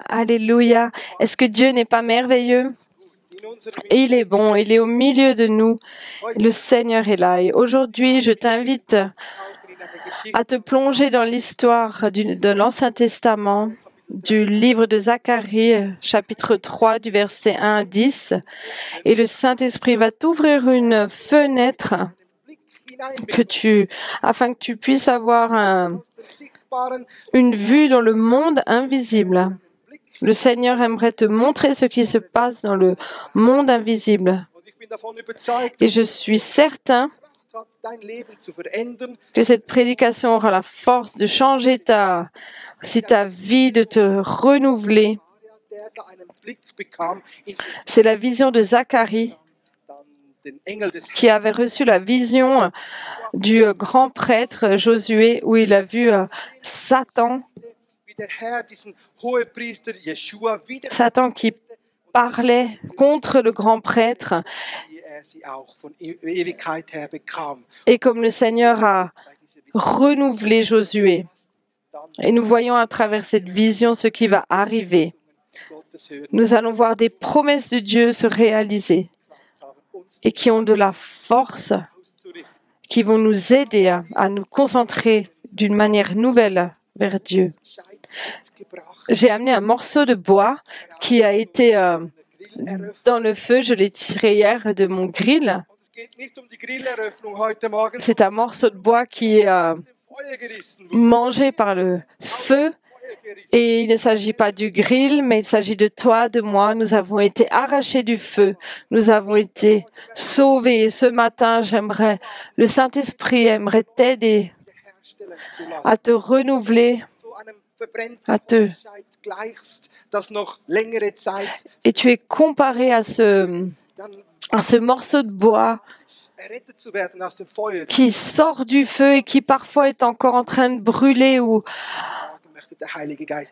Alléluia. Est-ce que Dieu n'est pas merveilleux? Il est bon, il est au milieu de nous. Le Seigneur est là. Et aujourd'hui, je t'invite à te plonger dans l'histoire de l'Ancien Testament, du livre de Zacharie, chapitre 3, du verset 1 à 10. Et le Saint-Esprit va t'ouvrir une fenêtre afin que tu puisses avoir une vue dans le monde invisible. Le Seigneur aimerait te montrer ce qui se passe dans le monde invisible. Et je suis certain que cette prédication aura la force de changer ta vie, de te renouveler. C'est la vision de Zacharie qui avait reçu la vision du grand prêtre Josué où il a vu Satan qui parlait contre le grand prêtre. Et comme le Seigneur a renouvelé Josué, et nous voyons à travers cette vision ce qui va arriver. Nous allons voir des promesses de Dieu se réaliser et qui ont de la force, qui vont nous aider à nous concentrer d'une manière nouvelle vers Dieu. J'ai amené un morceau de bois qui a été dans le feu. Je l'ai tiré hier de mon grill. C'est un morceau de bois qui est mangé par le feu. Et il ne s'agit pas du grill, mais il s'agit de toi, de moi. Nous avons été arrachés du feu. Nous avons été sauvés. Et ce matin, le Saint-Esprit aimerait t'aider à te renouveler, et tu es comparé à ce morceau de bois qui sort du feu et qui parfois est encore en train de brûler.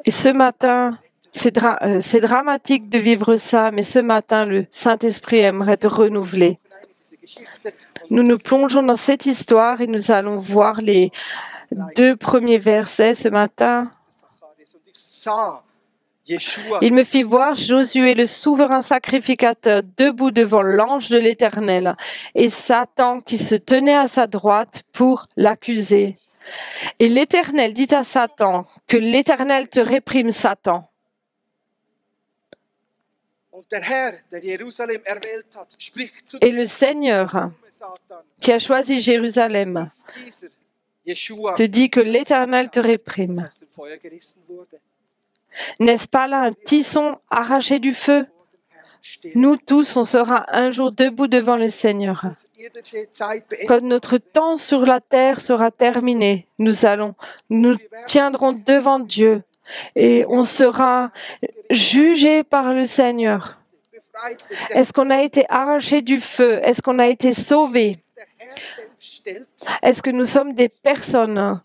Et ce matin, c'est dramatique de vivre ça, mais ce matin, le Saint-Esprit aimerait te renouveler. Nous nous plongeons dans cette histoire et nous allons voir les 2 premiers versets ce matin. Il me fit voir Josué, le souverain sacrificateur, debout devant l'ange de l'Éternel, et Satan qui se tenait à sa droite pour l'accuser. Et l'Éternel dit à Satan, que l'Éternel te réprime, Satan. Et le Seigneur, qui a choisi Jérusalem, te dit que l'Éternel te réprime. N'est-ce pas là un tisson arraché du feu? Nous tous, on sera un jour debout devant le Seigneur. Quand notre temps sur la terre sera terminé, nous tiendrons devant Dieu et on sera jugé par le Seigneur. Est-ce qu'on a été arraché du feu? Est-ce qu'on a été sauvé? Est-ce que nous sommes des personnes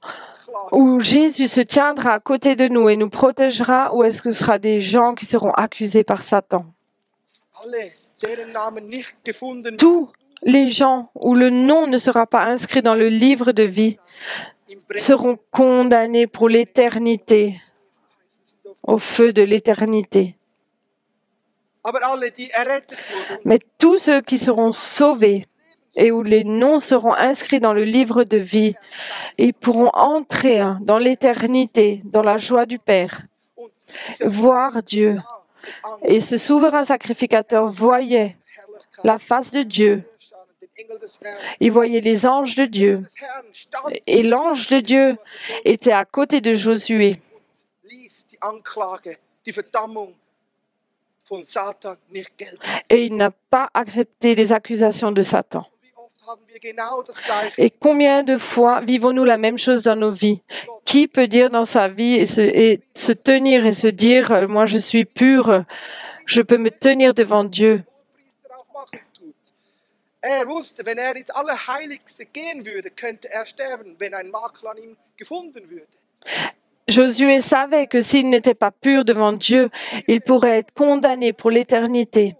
où Jésus se tiendra à côté de nous et nous protégera, ou est-ce que ce sera des gens qui seront accusés par Satan? Tous les gens où le nom ne sera pas inscrit dans le livre de vie seront condamnés pour l'éternité, au feu de l'éternité. Mais tous ceux qui seront sauvés et où les noms seront inscrits dans le livre de vie, ils pourront entrer dans l'éternité, dans la joie du Père, voir Dieu. Et ce souverain sacrificateur voyait la face de Dieu. Il voyait les anges de Dieu. Et l'ange de Dieu était à côté de Josué. Et il n'a pas accepté les accusations de Satan. Et combien de fois vivons-nous la même chose dans nos vies? Qui peut dire dans sa vie et se tenir et se dire, moi je suis pur, je peux me tenir devant Dieu? Josué savait que s'il n'était pas pur devant Dieu, il pourrait être condamné pour l'éternité.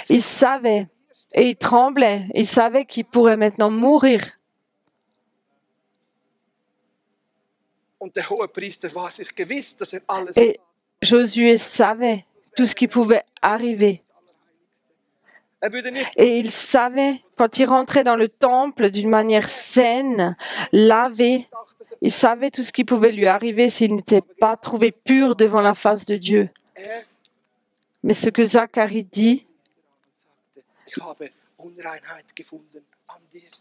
Il savait et il tremblait. Il savait qu'il pourrait maintenant mourir. Et Josué savait tout ce qui pouvait arriver. Et il savait, quand il rentrait dans le temple d'une manière saine, lavé, il savait tout ce qui pouvait lui arriver s'il n'était pas trouvé pur devant la face de Dieu. Mais ce que Zacharie dit,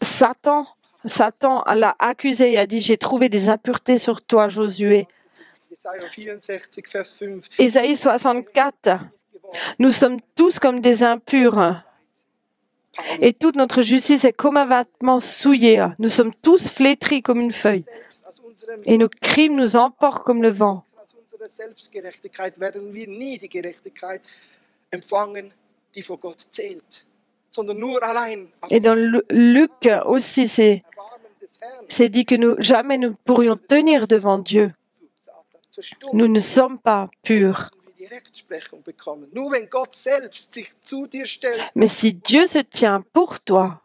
Satan l'a accusé et a dit, j'ai trouvé des impuretés sur toi, Josué. Ésaïe 64, nous sommes tous comme des impurs. Et toute notre justice est comme un vêtement souillé. Nous sommes tous flétris comme une feuille. Et nos crimes nous emportent comme le vent. Et dans Luc aussi, c'est dit que jamais nous pourrions tenir devant Dieu. Nous ne sommes pas purs. Mais si Dieu se tient pour toi,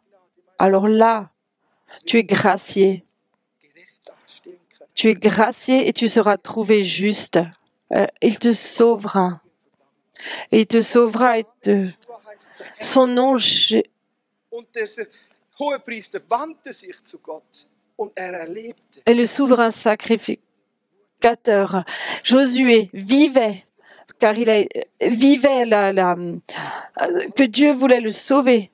alors là, tu es gracié. Tu es gracié et tu seras trouvé juste. Il te sauvera. Et il te sauvera et son nom... Et le souverain sacrificateur, Josué, vivait, car il vivait que Dieu voulait le sauver.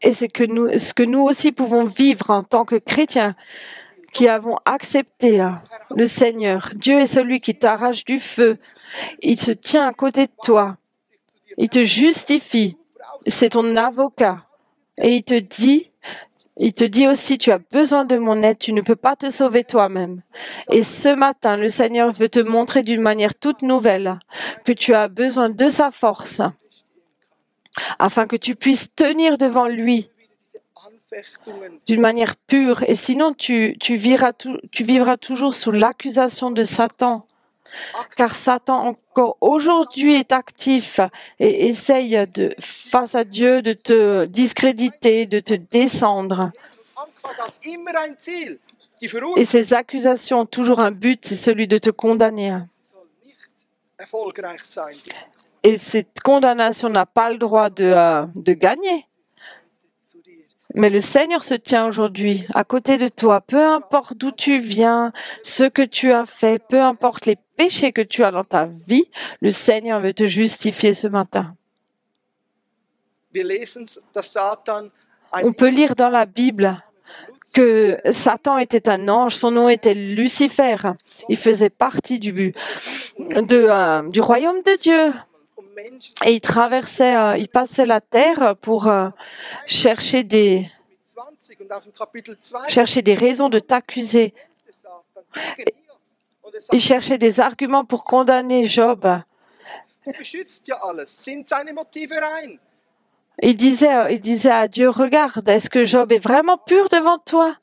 Et c'est ce que nous aussi pouvons vivre en tant que chrétiens qui avons accepté le Seigneur. Dieu est celui qui t'arrache du feu. Il se tient à côté de toi. Il te justifie. C'est ton avocat. Et il te dit aussi, tu as besoin de mon aide, tu ne peux pas te sauver toi-même. Et ce matin, le Seigneur veut te montrer d'une manière toute nouvelle que tu as besoin de sa force afin que tu puisses tenir devant lui d'une manière pure. Et sinon, tu vivras toujours sous l'accusation de Satan. Car Satan encore aujourd'hui est actif et essaye face à Dieu de te discréditer, de te descendre. Et ces accusations ont toujours un but, c'est celui de te condamner. Et cette condamnation n'a pas le droit de gagner. Mais le Seigneur se tient aujourd'hui à côté de toi, peu importe d'où tu viens, ce que tu as fait, peu importe les péchés que tu as dans ta vie, le Seigneur veut te justifier ce matin. On peut lire dans la Bible que Satan était un ange, son nom était Lucifer. Il faisait partie du royaume de Dieu. Et il passait la terre pour chercher des raisons de t'accuser. Il cherchait des arguments pour condamner Job. Il disait à Dieu, regarde, est-ce que Job est vraiment pur devant toi?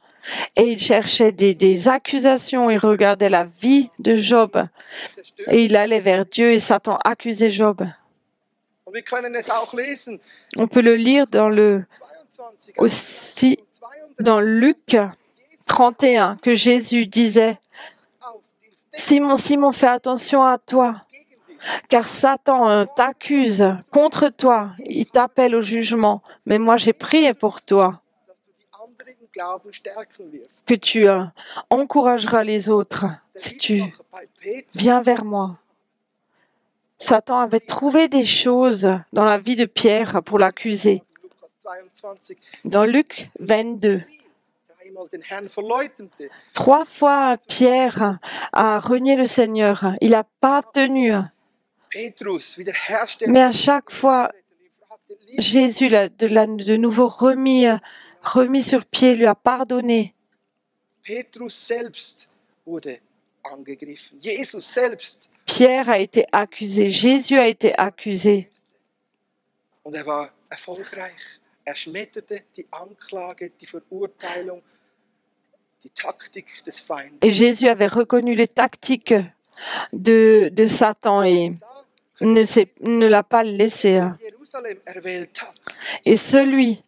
Et il cherchait des accusations, il regardait la vie de Job. Et il allait vers Dieu et Satan accusait Job. On peut le lire aussi dans Luc 31, que Jésus disait, Simon, Simon, fais attention à toi, car Satan t'accuse contre toi, il t'appelle au jugement, mais moi j'ai prié pour toi, que tu encourageras les autres si tu viens vers moi. Satan avait trouvé des choses dans la vie de Pierre pour l'accuser. Dans Luc 22, 3 fois Pierre a renié le Seigneur. Il n'a pas tenu. Mais à chaque fois, Jésus l'a de nouveau remis sur pied, lui a pardonné. Pierre a été accusé, Jésus a été accusé. Et Jésus avait reconnu les tactiques de Satan et ne l'a pas laissé. Et celui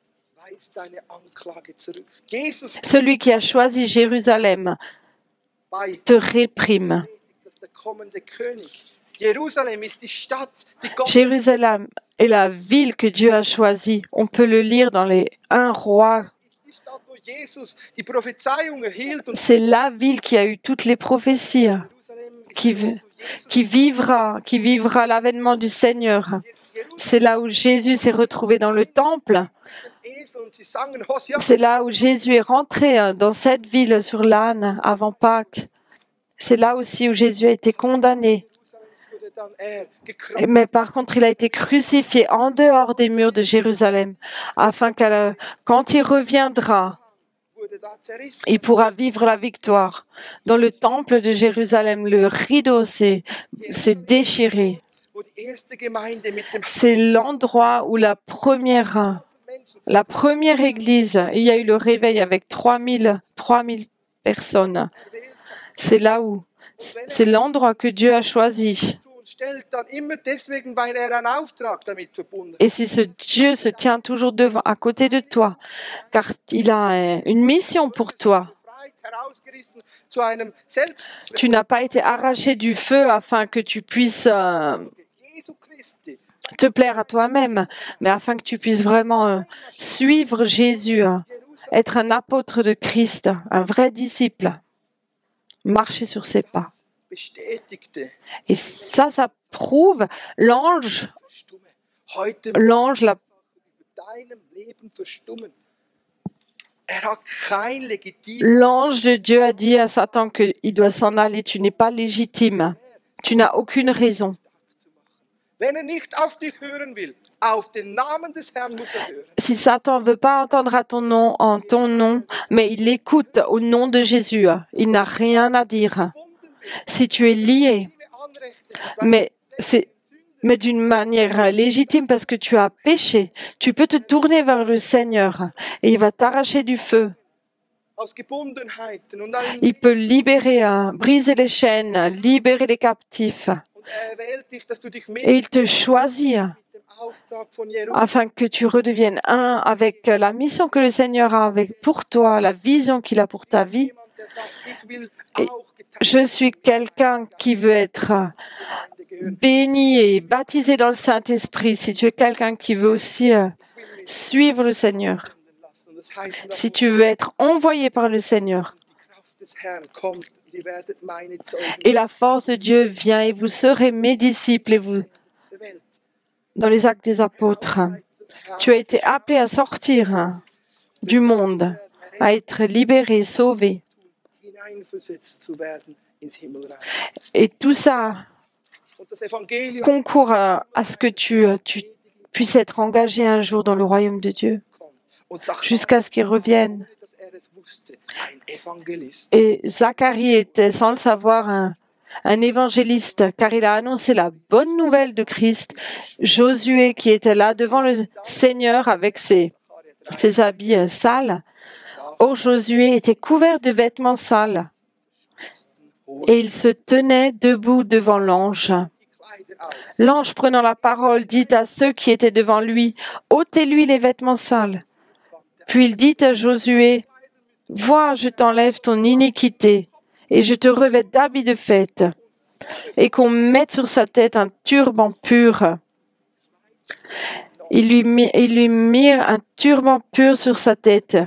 qui a choisi Jérusalem te réprime. Jérusalem est la ville que Dieu a choisie. On peut le lire dans les 1 Roi. C'est la ville qui a eu toutes les prophéties, qui vivra l'avènement du Seigneur. C'est là où Jésus s'est retrouvé dans le temple. C'est là où Jésus est rentré dans cette ville sur l'âne avant Pâques. C'est là aussi où Jésus a été condamné. Mais par contre, il a été crucifié en dehors des murs de Jérusalem, afin que quand il reviendra, il pourra vivre la victoire. Dans le temple de Jérusalem, le rideau s'est déchiré. C'est l'endroit où la première église, il y a eu le réveil avec 3000 personnes. C'est là où, c'est l'endroit que Dieu a choisi. Et si ce Dieu se tient toujours à côté de toi, car il a une mission pour toi. Tu n'as pas été arraché du feu afin que tu puisses te plaire à toi-même, mais afin que tu puisses vraiment suivre Jésus, être un apôtre de Christ, un vrai disciple, marcher sur ses pas. Et ça prouve l'ange de Dieu a dit à Satan qu'il doit s'en aller. Tu n'es pas légitime. Tu n'as aucune raison. Si Satan ne veut pas entendre en ton nom, mais il écoute au nom de Jésus, il n'a rien à dire. Si tu es lié, mais d'une manière légitime parce que tu as péché, tu peux te tourner vers le Seigneur et il va t'arracher du feu. Il peut libérer, briser les chaînes, libérer les captifs. Et il te choisit afin que tu redeviennes un avec la mission que le Seigneur a pour toi, la vision qu'il a pour ta vie. Et je suis quelqu'un qui veut être béni et baptisé dans le Saint-Esprit. Si tu es quelqu'un qui veut aussi suivre le Seigneur, si tu veux être envoyé par le Seigneur, et la force de Dieu vient et vous serez mes disciples et vous, dans les actes des apôtres, tu as été appelé à sortir du monde, à être libéré, sauvé. Et tout ça concourt à ce que tu puisses être engagé un jour dans le royaume de Dieu, jusqu'à ce qu'il revienne. Et Zacharie était, sans le savoir, un évangéliste, car il a annoncé la bonne nouvelle de Christ. Josué, qui était là devant le Seigneur avec ses habits sales. Or, Josué était couvert de vêtements sales. Et il se tenait debout devant l'ange. L'ange, prenant la parole, dit à ceux qui étaient devant lui, « ôtez-lui les vêtements sales. » Puis il dit à Josué, « Vois, je t'enlève ton iniquité, et je te revêt d'habits de fête, et qu'on mette sur sa tête un turban pur. » Ils lui mirent un turban pur sur sa tête,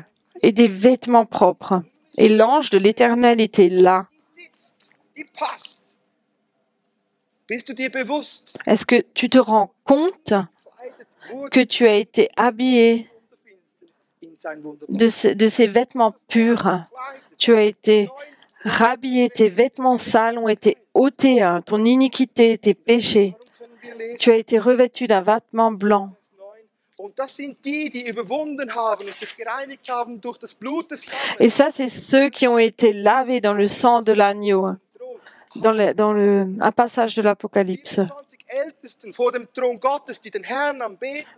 et des vêtements propres. Et l'ange de l'Éternel était là. Est-ce que tu te rends compte que tu as été habillé de ces vêtements purs? Tu as été rhabillé, tes vêtements sales ont été ôtés, ton iniquité, tes péchés. Tu as été revêtu d'un vêtement blanc. Et ça, c'est ceux qui ont été lavés dans le sang de l'agneau, dans un passage de l'Apocalypse.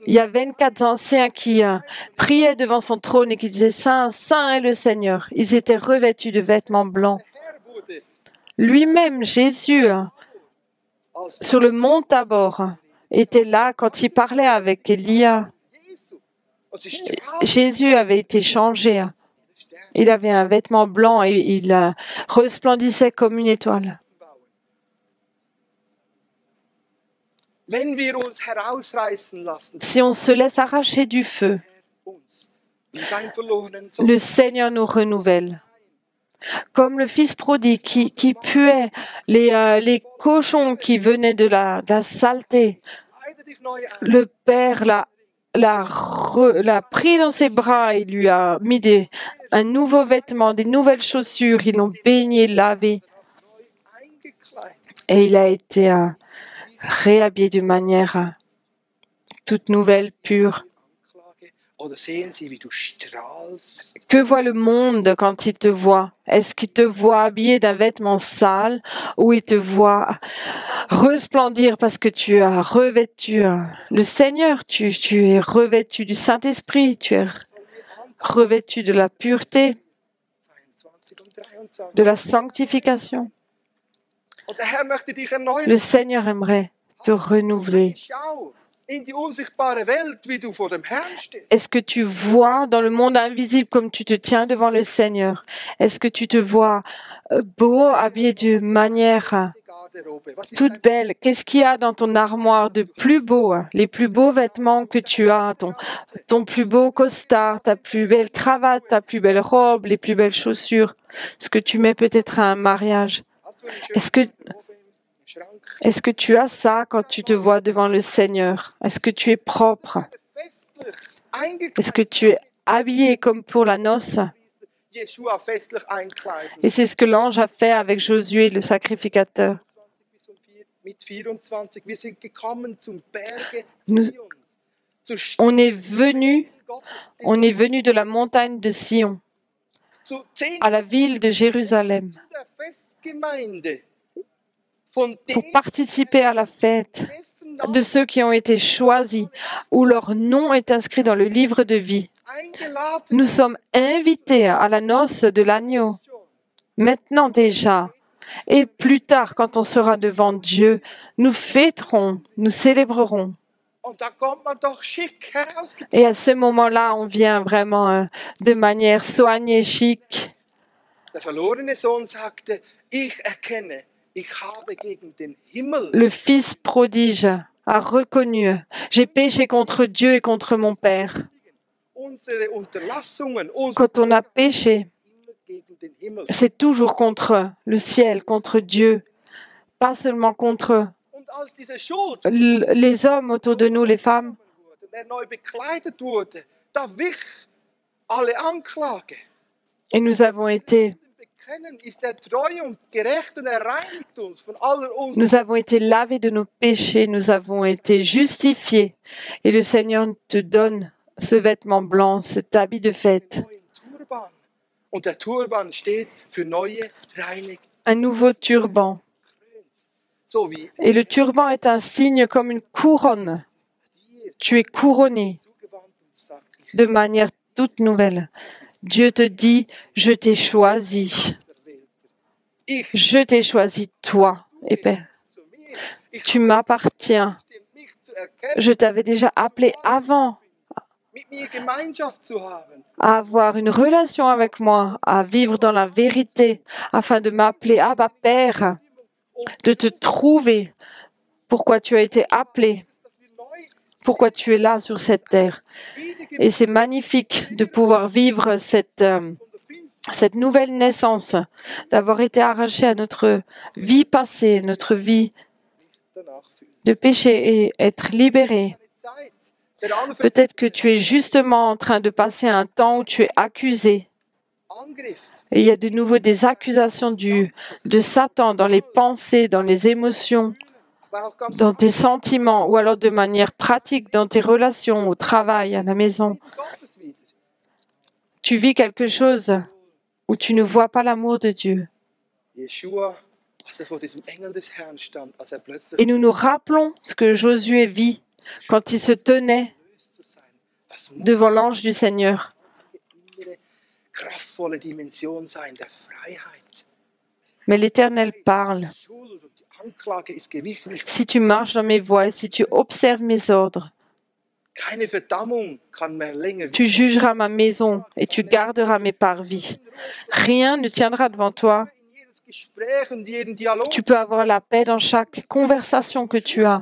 Il y a 24 anciens qui priaient devant son trône et qui disaient « Saint, Saint est le Seigneur ». Ils étaient revêtus de vêtements blancs. Lui-même, Jésus, sur le mont Tabor, était là quand il parlait avec Élia. Jésus avait été changé. Il avait un vêtement blanc et il resplendissait comme une étoile. Si on se laisse arracher du feu, le Seigneur nous renouvelle. Comme le fils prodigue qui puait les cochons qui venaient de la saleté. Le Père l'a pris dans ses bras et lui a mis un nouveau vêtement, des nouvelles chaussures. Ils l'ont baigné, lavé. Et il a été réhabillé d'une manière toute nouvelle, pure. Que voit le monde quand il te voit? Est-ce qu'il te voit habillé d'un vêtement sale ou il te voit resplendir parce que tu as revêtu le Seigneur, tu es revêtu du Saint-Esprit, tu es revêtu de la pureté, de la sanctification. Le Seigneur aimerait te renouveler. Est-ce que tu vois dans le monde invisible comme tu te tiens devant le Seigneur? Est-ce que tu te vois beau, habillé de manière toute belle? Qu'est-ce qu'il y a dans ton armoire de plus beau? Les plus beaux vêtements que tu as, ton plus beau costard, ta plus belle cravate, ta plus belle robe, les plus belles chaussures, ce que tu mets peut-être à un mariage. Est-ce que tu as ça quand tu te vois devant le Seigneur? Est-ce que tu es propre? Est-ce que tu es habillé comme pour la noce? Et c'est ce que l'ange a fait avec Josué, le sacrificateur. On est venu de la montagne de Sion à la ville de Jérusalem pour participer à la fête de ceux qui ont été choisis, où leur nom est inscrit dans le livre de vie. Nous sommes invités à la noce de l'agneau, maintenant déjà. Et plus tard, quand on sera devant Dieu, nous fêterons, nous célébrerons. Et à ce moment-là, on vient vraiment de manière soignée, chic. Le fils prodige a reconnu, j'ai péché contre Dieu et contre mon Père. Quand on a péché, c'est toujours contre le ciel, contre Dieu, pas seulement contre les hommes autour de nous, les femmes. Et nous avons été lavés de nos péchés, nous avons été justifiés. Et le Seigneur te donne ce vêtement blanc, cet habit de fête. Un nouveau turban. Et le turban est un signe comme une couronne. Tu es couronné de manière toute nouvelle. Dieu te dit, je t'ai choisi. Je t'ai choisi, toi, et Père. Tu m'appartiens. Je t'avais déjà appelé avant à avoir une relation avec moi, à vivre dans la vérité, afin de m'appeler Abba Père, de te trouver. Pourquoi tu as été appelé? Pourquoi tu es là sur cette terre? Et c'est magnifique de pouvoir vivre cette nouvelle naissance, d'avoir été arraché à notre vie passée, notre vie de péché et être libéré. Peut-être que tu es justement en train de passer un temps où tu es accusé. Et il y a de nouveau des accusations de Satan dans les pensées, dans les émotions, dans tes sentiments ou alors de manière pratique dans tes relations, au travail, à la maison. Tu vis quelque chose où tu ne vois pas l'amour de Dieu. Et nous nous rappelons ce que Josué vit quand il se tenait devant l'ange du Seigneur. Mais l'Éternel parle. Si tu marches dans mes voies et si tu observes mes ordres, Keine Verdammung kann mehr länger. Tu jugeras ma maison et tu garderas mes parvis. Rien ne tiendra devant toi. In jedes Gespräch und jeden Dialog. Tu peux avoir la paix dans chaque conversation que tu as.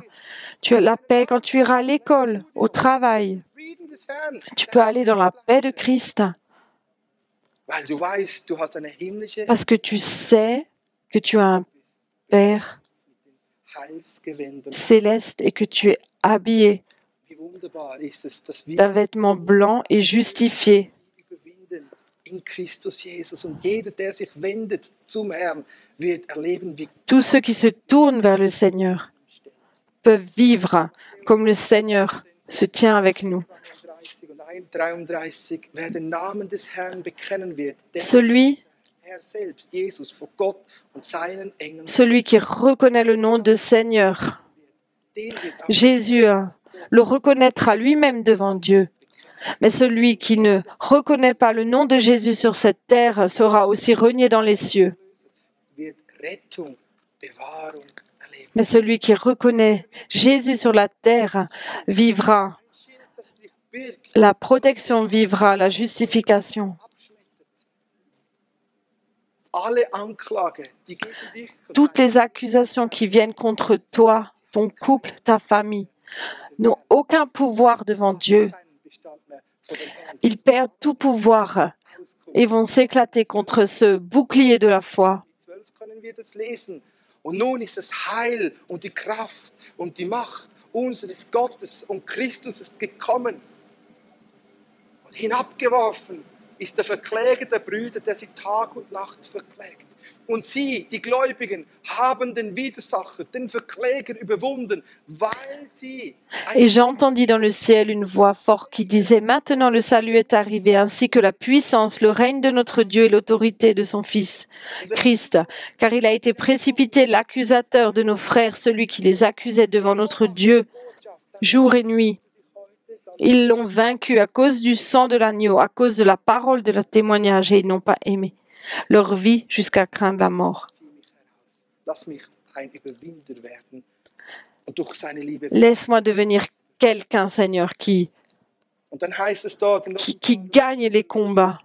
Tu as la paix quand tu iras à l'école, au travail. Frieden des Herrn. Tu peux aller dans la paix de Christ Weil du weißt, du hast eine himmlische parce que tu sais que tu as un Père Heilsgewänder. céleste et que tu es habillé Wie wunderbar ist es, dass wir d'un vêtement blanc et justifié. überwinden in Christus Jesus. Und jeder, der sich wendet zum Herrn, wird erleben, wie Tous ceux qui se tournent vers le Seigneur peuvent vivre comme le Seigneur se tient avec nous. 33 wer den Namen des Herrn bekennen wird, der Celui Herr selbst, Jesus, vor Gott und seinen Engeln, Celui qui reconnaît le nom de Seigneur, den wird auch Jésus, le reconnaîtra lui-même devant Dieu. Mais celui qui ne reconnaît pas le nom de Jésus sur cette terre sera aussi renié dans les cieux. wird Rettung, Bewahrung erleben. Mais celui qui reconnaît Jésus sur la terre vivra Ein Schild, das dich birgt, la protection, vivra la justification. alle Anklage, die gegen dich Toutes les accusations qui viennent contre toi, ton couple, ta famille, n'ont aucun pouvoir devant Dieu. keinen Bestand mehr vor dem Herrn Ils perdent tout pouvoir et vont s'éclater contre ce bouclier de la foi. 12 können wir das lesen. Und nun ist das Heil und die Kraft und die Macht unseres Gottes und Christus ist gekommen. Und hinabgeworfen ist der Verkläger der Brüder, der sie Tag und Nacht verklägt. Und sie, die Gläubigen, haben den Widersacher, den Verkläger überwunden, weil sie Et j'entendis dans le ciel une voix forte qui disait, maintenant le salut est arrivé, ainsi que la puissance, le règne de notre Dieu et l'autorité de son Fils, Christ, car il a été précipité l'accusateur de nos frères, celui qui les accusait devant notre Dieu, jour et nuit. Ils l'ont vaincu à cause du sang de l'agneau, à cause de la parole de leur témoignage, et ils n'ont pas aimé leur vie jusqu'à craindre la mort. lass mich ein Überwinder werden und durch seine Liebe. Laisse-moi devenir quelqu'un, Seigneur, qui Und dann heißt es dort in qui gagne les combats.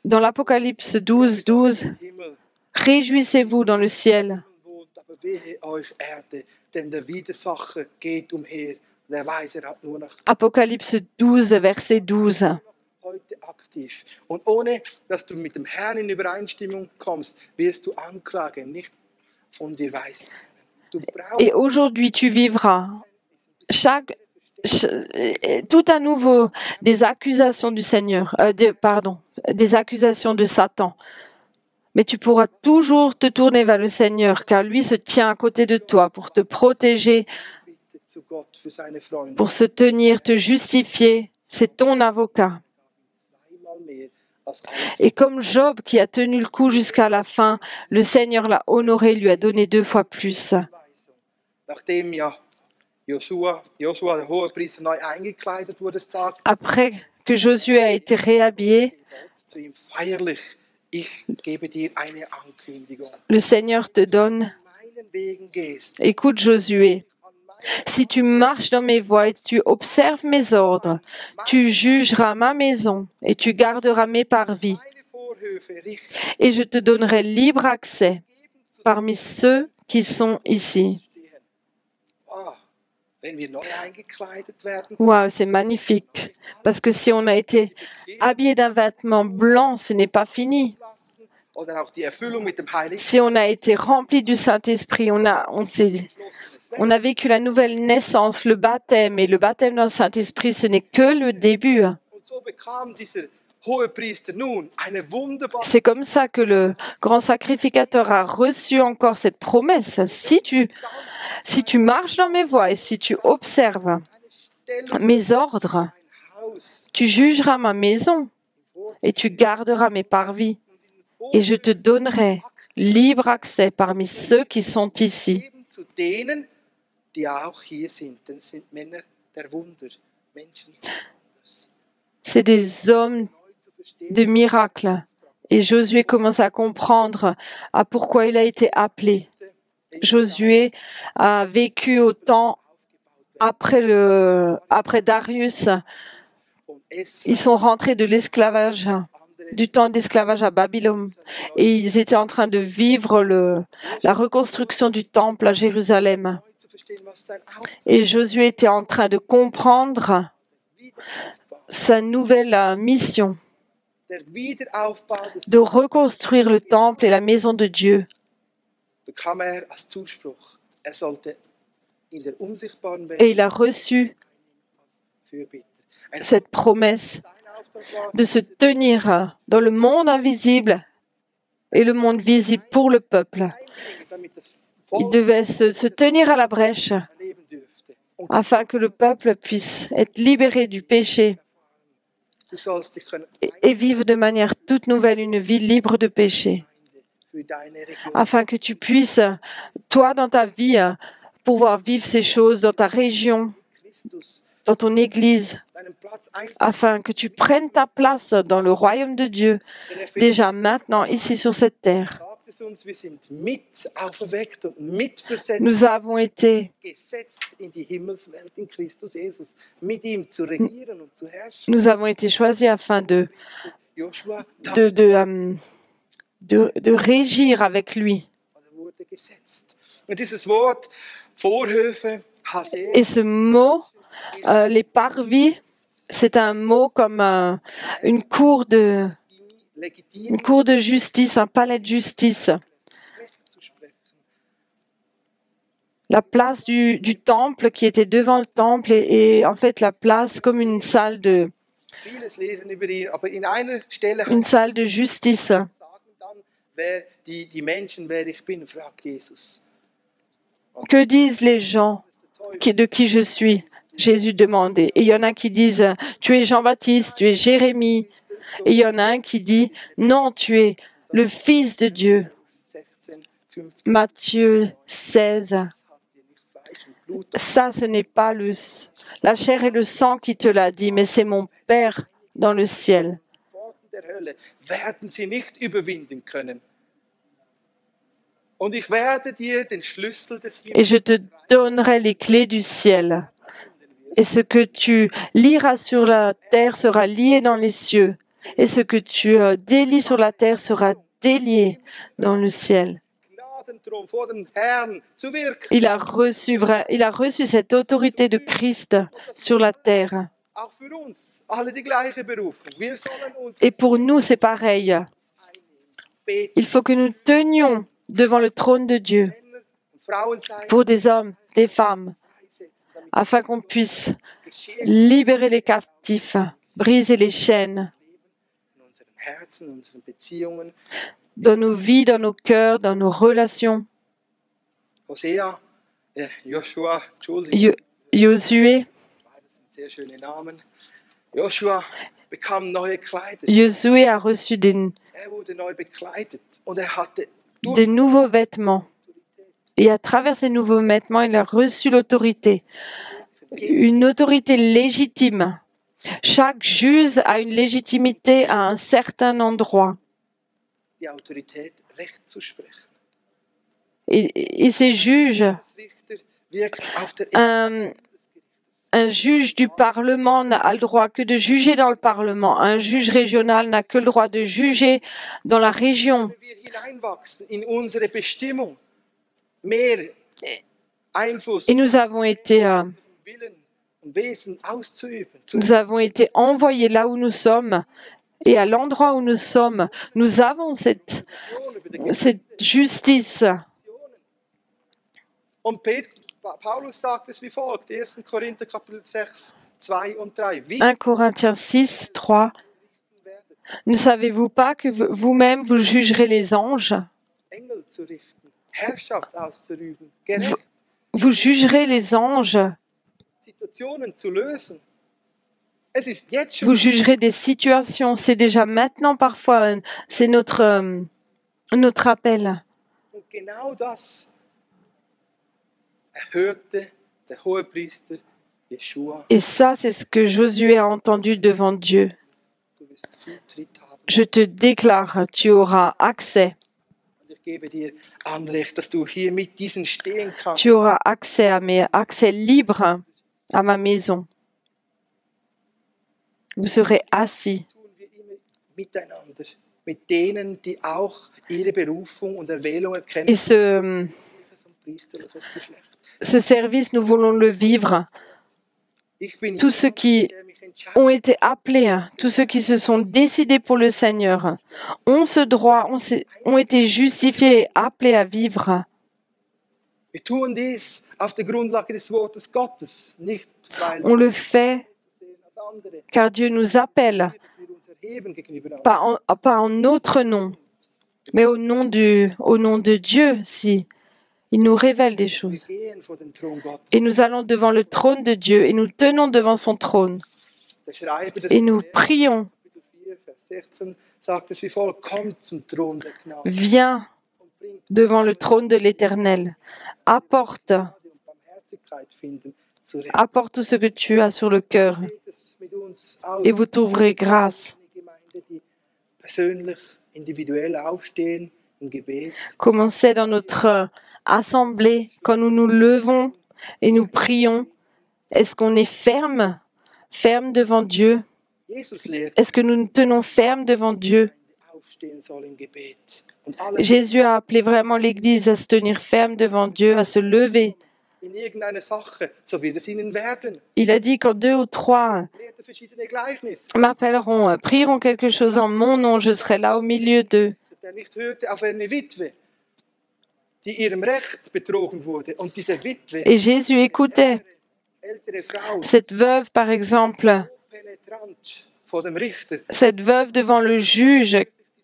Dans l'Apocalypse 12, 12, Himmel, réjouissez-vous dans le ciel. wohnt, aber wehe euch Erde, denn der Widersacher geht umher. Der weiß, er hat nur noch Apocalypse 12, verset 12. heute aktiv. Und ohne, dass du mit dem Herrn in Übereinstimmung kommst, wirst du Anklage nicht von dir weisen. Du brauchst Et aujourd'hui, tu vivras tout à nouveau des accusations du Seigneur, des accusations de Satan. Mais tu pourras toujours te tourner vers le Seigneur, car lui se tient à côté de toi pour te protéger, bitte zu Gott für seine Freunde. pour se tenir, te justifier. C'est ton avocat. Zweimal mehr als alles. Et comme Job qui a tenu le coup jusqu'à la fin, le Seigneur l'a honoré, lui a donné 2 fois plus. Nachdem ja Josua, der Hohepriester, neu eingekleidet wurde, sagt Après que Josué a été réhabillé, Gott zu ihm feierlich, ich gebe dir eine Ankündigung. le Seigneur te donne, Meinen Wegen gehst, écoute Josué, si tu marches dans mes voies et tu observes mes ordres, tu jugeras ma maison et tu garderas mes parvis, meine Vorhöfe richten, et je te donnerai libre accès parmi ceux qui sont ici. stehen. Ah, wenn wir neu eingekleidet werden, Waouh, c'est magnifique. Parce que si on a été habillé d'un vêtement blanc, ce n'est pas fini. oder auch die Erfüllung mit dem Heiligen Si on a été rempli du Saint-Esprit, on a vécu la nouvelle naissance, le baptême. Et le baptême dans le Saint-Esprit, ce n'est que le début. Und so bekam dieser Hohepriester nun eine wunderbare C'est comme ça que le grand sacrificateur a reçu encore cette promesse. Si tu marches dans mes voies et si tu observes Stellung mes ordres, ein Haus tu jugeras ma maison et tu garderas mes parvis. Et je te donnerai libre accès parmi ceux qui sont ici. geben zu denen, die auch hier sind. Denn es sind Männer der Wunder, Menschen des Wunders. C'est des hommes Neu zu verstehen, de miracles. Et Josué commence à comprendre à pourquoi il a été appelé. Josué a vécu au temps après Darius, Und es ils sont rentrés de l'esclavage, du temps d'esclavage à Babylone, et ils étaient en train de vivre la reconstruction du temple à Jérusalem. neu zu verstehen, was sein Auftrag Et Josué était en train de comprendre Wiederaufbau, sa nouvelle mission der Wiederaufbau des de reconstruire le temple et la maison de Dieu. bekam als Zuspruch. Er sollte in der unsichtbaren Welt Et il a reçu Fürbitter. Ein cette promesse sein Auftrag war, de se tenir dans le monde invisible et le monde visible pour le peuple. einbringen, damit das Il Volk devait se tenir à la brèche erleben dürfte. Und afin que le peuple puisse être libéré du péché du sollst dich können et vivre de manière toute nouvelle une vie libre de péché. für deine Region Afin que tu puisses, toi, dans ta vie, pouvoir vivre ces choses dans ta région, Christus dans ton église, deinen Platz einnehmen. afin que tu prennes ta place dans le royaume de Dieu, Denn er déjà maintenant, ici sur cette terre. sagt es uns, wir sind mit auferweckt und mitversetzt Nous avons été, gesetzt in die Himmelswelt in Christus Jesus, mit ihm zu regieren und zu herrschen. nous avons été choisis afin Joshua de régir avec lui. wurde gesetzt. Und dieses Wort Vorhöfe, Haser, Et ce mot, les parvis, c'est un mot comme une cour de legitim justice, un palais de justice. Recht zu sprechen. La place du temple qui était devant le temple et en fait la place comme une salle de Vieles lesen über ihn, aber in einer Stelle justice. sagen dann, wer die Menschen, wer ich bin, fragt Jesus. Que disent les gens de qui je suis? Jésus demandait. Et il y en a qui disent, tu es Jean-Baptiste, tu es Jérémie. Et il y en a un qui dit, non, tu es le Fils de Dieu. 16, 15, Matthieu 16. hat dir nicht Fleisch und Blut Ça, ce n'est pas la chair et le sang qui te l'a dit, mais c'est mon Père dans le ciel. Pforten der Hölle werden sie nicht überwinden können. Und ich werde dir den Schlüssel des Et je te donnerai les clés du ciel. Et ce que tu liras sur la terre sera lié dans les cieux. Et ce que tu délies sur la terre sera délié dans le ciel. Gnadenthron vor dem Herrn zu wirken. Il a reçu cette autorité de Christ sur la terre. Auch für uns alle die gleiche Berufung. Wir sollen uns Et pour nous, c'est pareil. beten, Il faut que nous tenions devant le trône de Dieu Männer und Frauen sein, pour des hommes, des femmes, einsetzen, damit afin qu'on puisse geschehen libérer les captifs, briser les chaînes in unseren Herzen, in unseren Beziehungen. dans nos vies, dans nos cœurs, dans nos relations. Hosea, Joshua, Entschuldigung, Josué, das sind sehr schöne Namen. Joshua bekam neue Kleider. Josué a reçu Er wurde neu bekleidet und er hatte des nouveaux vêtements. Et à travers ces nouveaux vêtements, il a reçu l'autorité, une autorité légitime. Chaque juge a une légitimité à un certain endroit. die Autorität, Recht zu sprechen. Et ces juges, Das Richter wirkt auf der Ebene un juge du Parlement n'a le droit que de juger dans le Parlement. Un juge régional n'a que le droit de juger dans la région. wir hineinwachsen in unsere Bestimmung, mehr Einfluss Et nous avons été, Willen und Wesen auszuüben. nous avons été envoyés là où nous sommes. Et à l'endroit où nous sommes, nous avons cette justice. Und Paulus sagt es wie folgt, 1. Korinther Kapitel 6, 2 und 3. Wie 1 Corinthiens 6, 3. Ne savez-vous pas que vous-même vous jugerez les anges? Engel zu richten, Herrschaft auszuüben, gerecht Vous jugerez les anges. Situationen zu lösen. Es ist jetzt schon Vous jugerez des situations. C'est déjà maintenant parfois, c'est notre appel. und genau das erhörte der Hohepriester Jeschua. Et ça, c'est ce que Josué a entendu devant Dieu. Du wirst Zutritt haben. Je te déclare, tu auras accès. Und ich gebe dir Anrecht, dass du hier mit diesen stehen kannst. Tu auras accès à mes accès libres. à ma maison. Vous serez assis. Tun wir immer miteinander, mit denen, die auch ihre Berufung und Erwählung erkennen, Et ce priesterliches Geschlecht. service, nous voulons le vivre. Ich bin Tous ceux jemand, qui der mich entscheidet, ont été appelés, tous ceux qui se sont décidés pour le Seigneur, ont ce droit, ont été justifiés et appelés à vivre. wir tun dies auf der Grundlage des Wortes Gottes, nicht weil On le fait wir als andere, car Dieu nous appelle, dass wir uns erheben gegenüber anderen. pas en notre nom, mais au nom de Dieu, si il nous révèle des Wir choses. gehen vor den Thron Gottes. Et nous allons devant le trône de Dieu et nous tenons devant son trône Der Schreiber des et nous prions. Kapitel 4, Vers 16 sagt es wie folgt: Kommt zum Thron der Gnade Viens und bringt devant le trône de l'Éternel. Apporte, Gnade und Barmherzigkeit finden zurecht. apporte tout ce que tu as sur le cœur Geht es mit uns aus, et vous trouverez grâce. eine Gemeinde, die persönlich, individuell aufstehen im Gebet. Comme c'est dans notre assemblée, quand nous nous levons et nous prions, est-ce qu'on est ferme devant Dieu? Jesus lehrt, Est-ce que nous nous tenons ferme devant Dieu? aufstehen soll im Gebet. Und alle Jésus a appelé vraiment l'Église à se tenir ferme devant Dieu, à se lever. in irgendeiner Sache, so wird es ihnen werden. Il a dit quand 2 ou 3 Lehrte verschiedene Gleichnisse, m'appelleront, prieront quelque chose en mon nom, je serai là au milieu d'eux. der nicht hörte auf eine Witwe, die ihrem Recht betrogen wurde. Und diese Witwe, Et Jésus écoutait ältere Frau, cette veuve, par exemple, penetrant vor dem Richter. cette veuve devant le juge,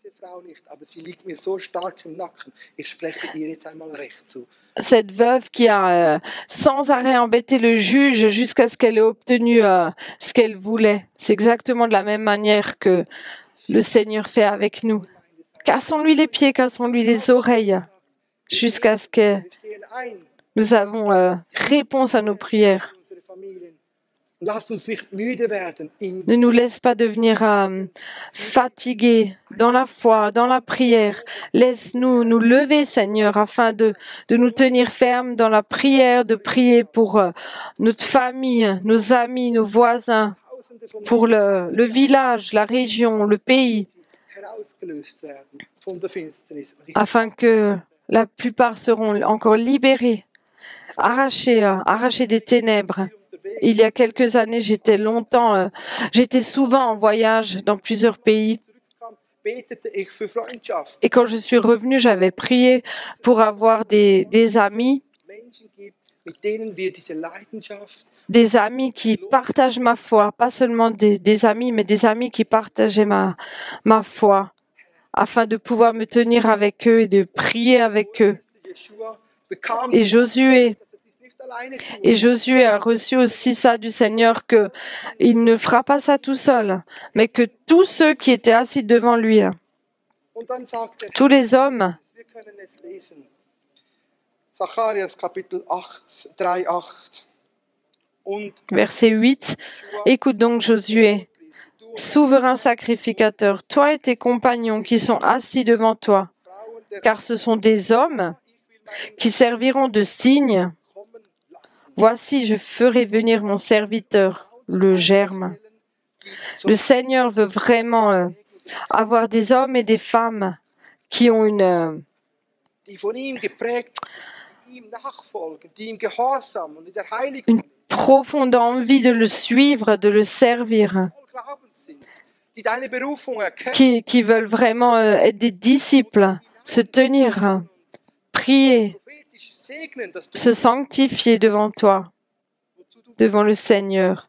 Diese Frau nicht, aber sie liegt mir so stark im Nacken. Ich spreche ihr jetzt einmal Recht zu. cette veuve qui a sans arrêt embêté le juge jusqu'à ce qu'elle ait obtenu ce qu'elle voulait. C'est exactement de la même manière que le Seigneur fait avec nous. Cassons-lui les pieds, cassons-lui les oreilles, jusqu'à ce que Wir stehen ein nous avons réponse à nos prières. für unsere Familien. Und lasst uns nicht müde werden in Ne nous laisse pas devenir fatigués dans la foi, dans la prière. Laisse-nous nous lever, Seigneur, afin de nous tenir fermes dans la prière, de prier pour notre famille, nos amis, nos voisins, Tausende von pour le village, la région, le pays, herausgelöst werden von der Finsternis. Und ich afin que la plupart seront encore libérés, arrachés des ténèbres. Il y a quelques années, j'étais souvent en voyage dans plusieurs pays. zurückkam, betete ich für Freundschaft. Et quand je suis revenue, j'avais prié pour avoir des amis, Menschen gibt, mit denen wir diese Leidenschaft, des amis qui partagent ma foi, pas seulement des amis, mais des amis qui partageaient ma foi, afin de pouvoir me tenir avec eux et de prier avec eux. Jeshua bekam, Et Josué, dass er dies nicht alleine tut. et Josué a reçu aussi ça du Seigneur, que il ne fera pas ça tout seul, mais que tous ceux qui étaient assis devant lui, Und dann sagt er, tous les hommes, wir können es lesen. Zacharias Kapitel 8, 3, 8. Und verset 8, écoute donc Josué, souverain sacrificateur, toi et tes compagnons qui sont assis devant toi, Frauen der car ce sont des hommes qui serviront de signe. kommen lassen. Voici, je ferai venir mon serviteur, le germe. Le Seigneur veut vraiment avoir des hommes et des femmes qui ont Die von ihm geprägt sind, die ihm nachfolgen, die ihm gehorsam und in der Heiligung une profonde envie de le suivre, de le servir, voll Glaubens sind, die deine Berufung erkennen, qui veulent vraiment être des disciples, se tenir, prier, prophetisch segnen, dass du se sanctifier devant toi, wozu du devant le Seigneur,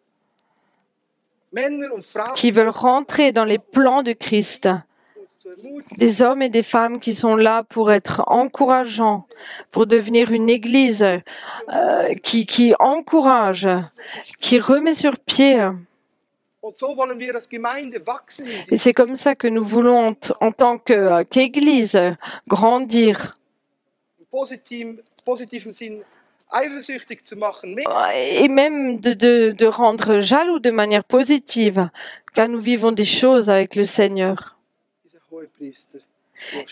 Männer und Frauen qui veulent rentrer dans les plans de Christ. uns zu ermutigen, Des hommes et des femmes qui sont là pour être encourageants, pour devenir une église qui encourage, qui remet sur pied. und so wollen wir als Gemeinde wachsen in Et c'est comme ça que nous voulons, en tant qu'église, grandir. diesem positiven Sinn eifersüchtig zu machen, mehr Et même de rendre jaloux de manière positive, car nous vivons des choses avec le Seigneur. dieser Hohepriester.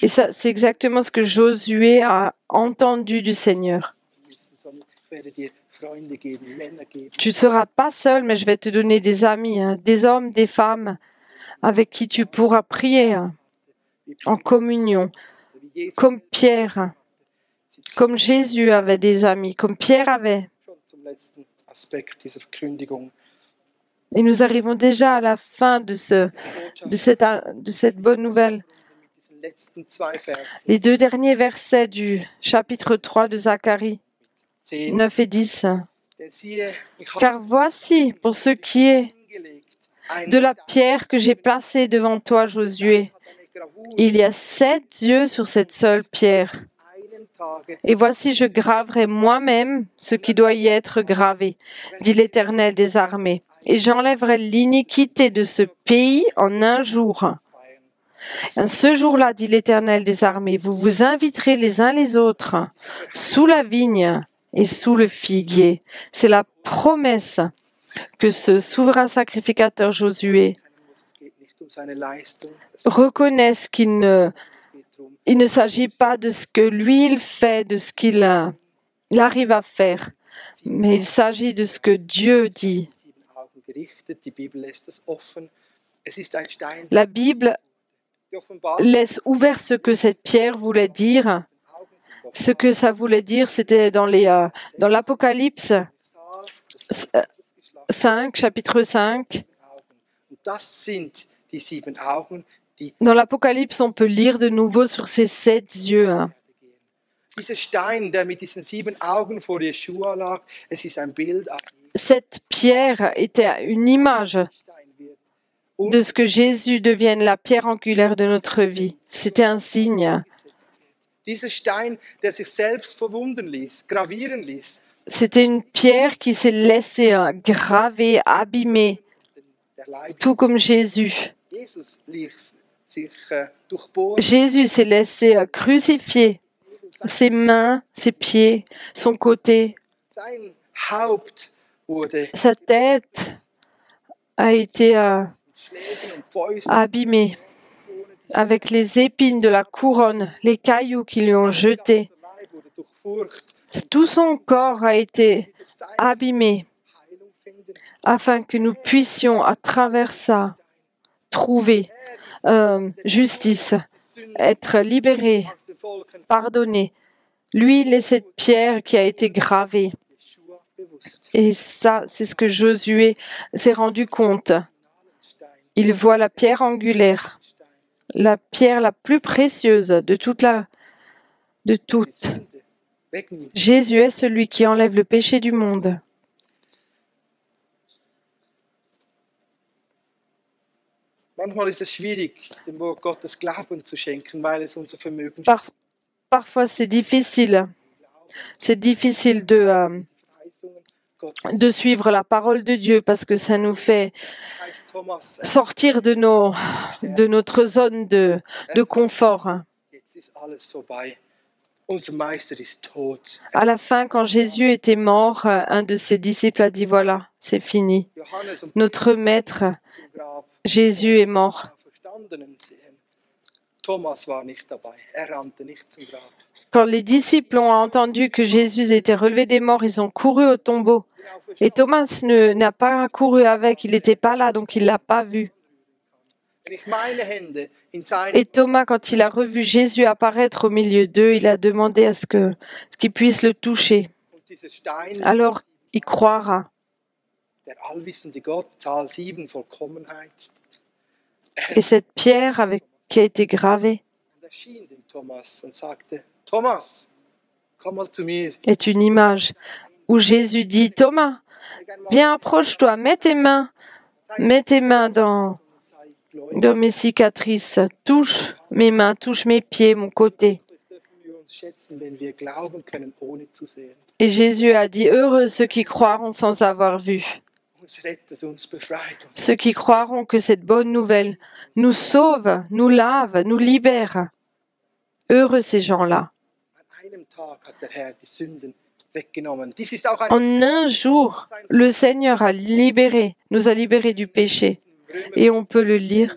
Et ça, c'est exactement ce que Josué a entendu du Seigneur. Ich werde dir Freunde geben, Männer geben. Tu ne seras pas seul, mais je vais te donner des amis, hein, des hommes, des femmes avec qui tu pourras prier hein, en communion, Wie Jesus comme Pierre, comme Jésus avait des amis, comme Pierre avait. schon zum letzten Aspekt dieser Verkündigung. Et nous arrivons déjà à la fin de cette bonne nouvelle. Mit diesen letzten 2 Versen, Les 2 derniers versets du chapitre 3 de Zacharie, 10. 9 et 10. Denn siehe, ich habe Car voici, pour ce qui est hingelegt, ein de la pierre que j'ai placée devant toi, Josué, hat eine Gravur, il y a 7 yeux sur cette seule pierre. einen Tage Et voici, je graverai moi-même ce qui doit y être gravé, dit l'Éternel des armées. Et j'enlèverai l'iniquité de ce pays en un jour. feiern. Ce jour-là, dit l'Éternel des armées, vous vous inviterez les uns les autres sous la vigne et sous le figuier. C'est la promesse que ce souverain sacrificateur Josué Es geht nicht um seine Leistung, es reconnaisse qu'il ne geht darum, il ne s'agit pas de ce que lui il fait, de ce qu'il il arrive à faire, mais il s'agit de ce que Dieu dit. 7 Augen gerichtet. Die Bibel lässt das offen. Es ist ein Stein, La Bible die Offenbarung. laisse ouvert ce que cette pierre voulait dire. Ce que ça voulait dire, c'était dans l'Apocalypse Das Buch des geschlossenen 5, chapitre 5. Augen. Und das sind die 7 Augen, die Dans l'Apocalypse, on peut lire de nouveau sur ces 7 yeux. gehen. Dieser Stein, der mit diesen 7 Augen vor Jeschua lag, es ist ein Bild auf Cette pierre était une image Stein wird de ce que Jésus devienne la pierre angulaire de notre vie. C'était un signe. Dieser Stein, der sich selbst verwunden ließ, gravieren ließ, C'était une pierre qui s'est laissée graver, abîmer, der Leib tout comme Jésus. Jesus ließ sich durchbohren. Jésus s'est laissé crucifier. Ses mains, ses pieds, son côté, Sein Haupt wurde sa tête a été mit Schlägen und Fäusten abîmée avec les épines de la couronne, les cailloux qui lui ont jetés. der Leib wurde durchfurcht, Tout son corps a été durch seine abîmé Heilung finden. afin que nous puissions à travers ça trouver justice, être libérés, Aus den Volken pardonnés. Lui, il est cette pierre qui a été gravée. Jeschua bewusst. Et ça, c'est ce que Josué s'est rendu compte. Stein, Il voit la pierre angulaire, Stein, la pierre la plus précieuse de toutes. Sünde wegnimmt. Jésus est celui qui enlève le péché du monde. Manchmal ist es schwierig, dem Wort Gottes Glauben zu schenken, weil es unser Vermögen Parfois, c'est difficile. C'est difficile Verheißungen Gottes. de suivre la parole de Dieu parce que ça nous fait Heißt Thomas, sortir de notre zone de confort. jetzt ist alles vorbei. Unser Meister ist tot. À la fin, quand Jésus était mort, un de ses disciples a dit, voilà, c'est fini. Johannes und Notre maître, zum Grab Jésus est mort. Verstandenen sehen. Thomas war nicht dabei. Er rannte nicht zum Grab. Quand les disciples ont entendu que Jésus était relevé des morts, ils ont couru au tombeau. Et Thomas n'a pas couru avec, il n'était pas là, donc il ne l'a pas vu. Wenn ich meine Hände in seine Et Thomas, quand il a revu Jésus apparaître au milieu d'eux, il a demandé à ce qu'il puisse le toucher. und dieser Stein, Alors, il croira. der allwissende Gott, Zahl 7, Vollkommenheit, Et cette pierre qui a été gravée erschien dem Thomas und sagte, Thomas, komm mal zu mir. est une image où Jésus dit, Thomas, viens, approche-toi, mets tes mains dans Sei gläubig. mes cicatrices, touche mes mains, touche mes pieds, mon côté. Dürfen wir uns schätzen, wenn wir glauben können, ohne zu sehen. Et Jésus a dit, heureux ceux qui croiront sans avoir vu, Uns rettet, uns befreit. Und ceux qui croiront que cette bonne nouvelle nous sauve, nous lave, nous libère. Heureux ces gens-là. an einem Tag hat der Herr die Sünden weggenommen. Dies ist auch ein En un jour, le Seigneur nous a libérés du péché. Et on peut le lire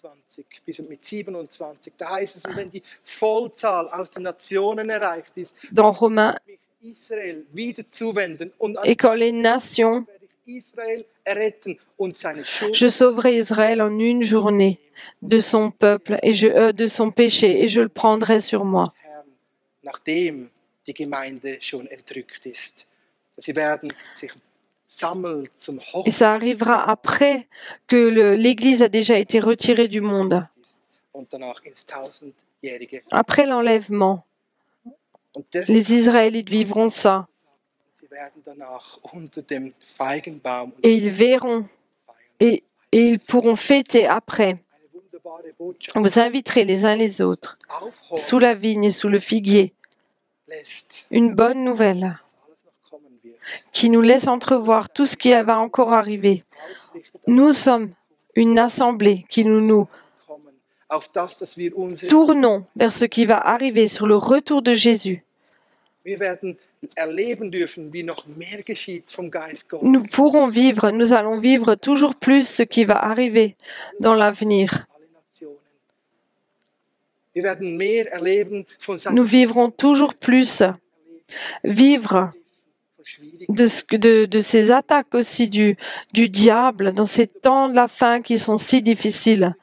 25 bis mit 27. Da heißt es, wenn die Vollzahl aus den Nationen erreicht ist, dans Romains Israel wieder zuwenden und an Et quand les nations, werde ich Israel erretten und seine Schuld je sauverai Israël en une journée de son peuple et de son péché, et je le prendrai sur moi. Herrn, nachdem die Gemeinde schon entrückt ist. Sie werden sich sammeln zum Et ça Hochzeit arrivera après que l'Église a déjà été retirée du monde, und danach ins tausendjährige. après l'enlèvement. Und das Les Israélites vivront ça, sie werden danach unter dem Feigenbaum et ils verront, et ils pourront fêter après. eine wunderbare Botschaft Vous inviterez les uns les autres, aufhorchen sous la vigne et sous le figuier, lässt, une bonne nouvelle alles noch kommen wird. qui nous laisse entrevoir tout ce qui va encore arriver. Ausrichtet Nous sommes une assemblée qui nous kommen, auf das, dass wir unsere tournons vers ce qui va arriver sur le retour de Jésus. wir werden erleben dürfen, wie noch mehr geschieht vom Geist Gottes. Nous allons vivre toujours plus ce qui va arriver dans l'avenir. Alle Nationen. Wir werden mehr erleben von seinem Nous vivrons toujours plus vivre von Schwierigkeiten. de ces attaques aussi du diable dans ces temps de la fin qui sont si difficiles.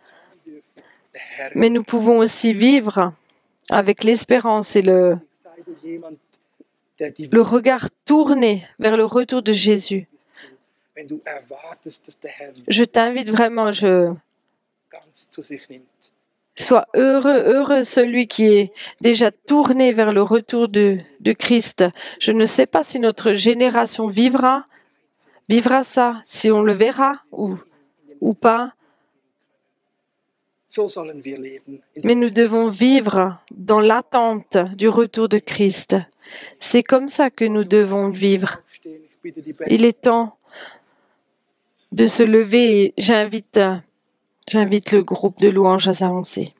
Der Herr Mais nous pouvons aussi vivre avec l'espérance et le sei du jemand, der die regard tourné vers le retour de Jésus. wenn du erwartest, dass der Herr Je t'invite vraiment, ganz zu sich nimmt. sois heureux celui qui est déjà tourné vers le retour de Christ. Je ne sais pas si notre génération vivra ça, si on le verra ou pas, So sollen wir leben. mais nous devons vivre dans l'attente du retour de Christ. C'est comme ça que nous devons vivre. Aufstehen. Ich bitte die Band. Il est temps de se lever et j'invite le groupe de louanges à s'avancer.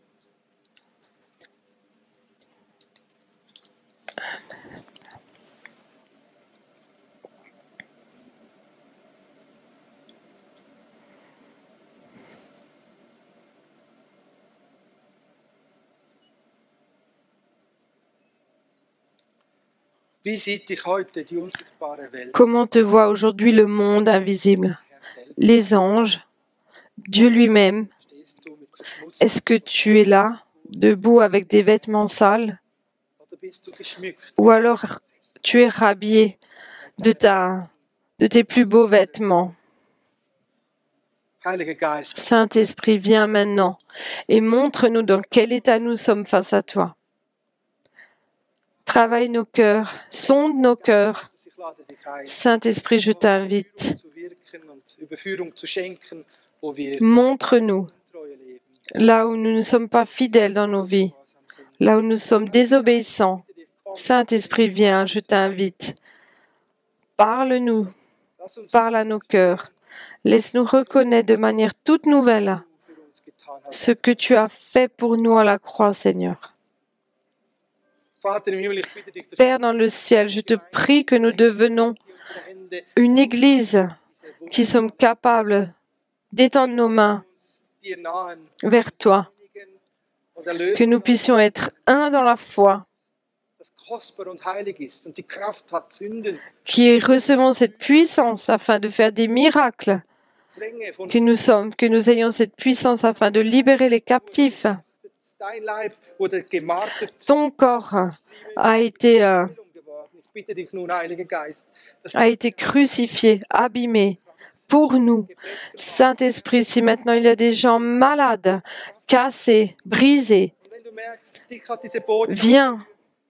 Wie sieht dich heute die unsichtbare Welt? Comment te voit aujourd'hui le monde invisible, Herr selbst? les anges, Dieu lui-même? Stehst du mit verschmutzten Est-ce que tu es là, debout avec des vêtements sales, oder bist du geschmückt? ou alors tu es rhabillé de tes plus beaux vêtements? Heiliger Geist, Saint-Esprit, viens maintenant et montre-nous dans quel état nous sommes face à toi. Travaille nos cœurs, sonde nos cœurs. ich lade dich ein, Saint-Esprit, je t'invite. zu wirken und Überführung zu schenken, wo wir Montre-nous Treue leben. là où nous ne sommes pas fidèles dans nos vies, là où nous sommes désobéissants. Saint-Esprit, viens, je t'invite. Parle-nous, Lass uns parle à nos cœurs. Laisse-nous reconnaître de manière toute nouvelle für uns getan hast. ce que tu as fait pour nous à la croix, Seigneur. Vater im Himmel, ich bitte dich, dass Père dans le ciel, je te prie que nous devenons unsere Hände une église qui sommes capables d'étendre nos mains dir nahen vers toi, und erlösen, que nous puissions être un dans la foi, das kostbar und heilig ist und die Kraft hat, Sünden, qui recevons cette puissance afin de faire des miracles, Zwänge von que nous ayons cette puissance afin de libérer les captifs. dein Leib wurde gemartert, Ton corps a été geworden. Ich bitte dich nun, Heiliger Geist, dass crucifié, abîmé pour nous. Saint-Esprit, si maintenant il y a des gens malades, cassés, brisés, wenn du merkst, dich hat diese Botschaft, viens,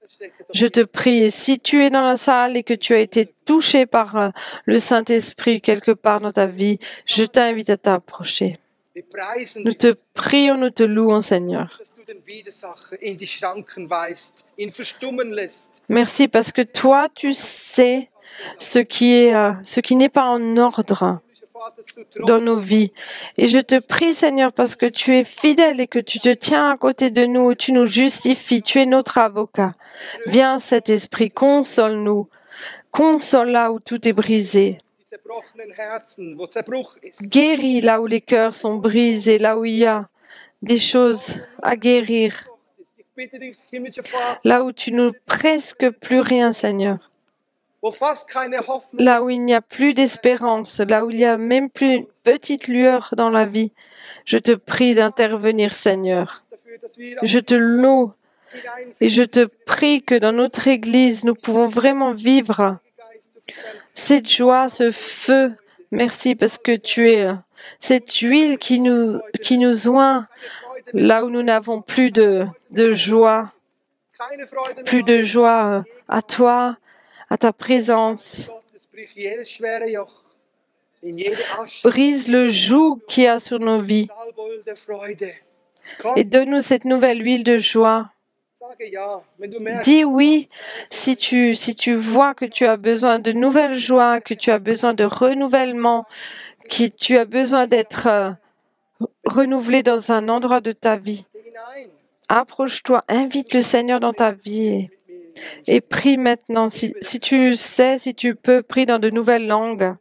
stecke doch je te prie. Et si tu es dans la salle et que tu as été touché par le Saint-Esprit quelque part dans ta vie, je t'invite à t'approcher. wir preisen Nous dich, te prions, nous te louons, Seigneur. dass du den Widersacher in die Schranken weist, ihn verstummen lässt. Merci parce que toi, tu sais ce qui n'est pas en ordre Himmlischer Vater, dass du treu dans nos vies. Et je te prie, Seigneur, parce que tu es fidèle et que tu te tiens à côté de nous, tu nous justifies, tu es notre avocat. Viens, cet esprit, console-nous. Console là où tout est brisé. die zerbrochenen Herzen, wo Zerbruch ist. Guéris là où les cœurs sont brisés, là où il y a des choses à guérir. Ich bitte dich, himmlischer Vater, Là où tu n'as presque plus rien, Seigneur. wo fast keine Hoffnung là où il n'y a plus d'espérance, là où il n'y a même plus une petite lueur dans la vie. Je te prie d'intervenir, Seigneur. dafür, dass wir Je te loue hinein et je te prie que dans notre Église, nous pouvons vraiment vivre Geist, du bist ein cette joie, ce feu. Merci parce que tu es cette huile qui nous oint là où nous n'avons plus de joie, keine Freude mehr plus de joie à toi, à ta présence. Gottes, brich jedes schwere Joch in jede Asche, Brise le joug qu'il y a sur nos vies Salböl der Freude. Komm, et donne-nous cette nouvelle huile de joie. sage ja, wenn du merkst, Dis oui si tu vois que tu as besoin de nouvelles joies, que tu as besoin de renouvellement, que tu as besoin d'être renouvelé dans un endroit de ta vie. hinein. Approche-toi, invite le Seigneur dans ta vie et prie maintenant. Si tu sais, si tu peux, prie dans de nouvelles langues.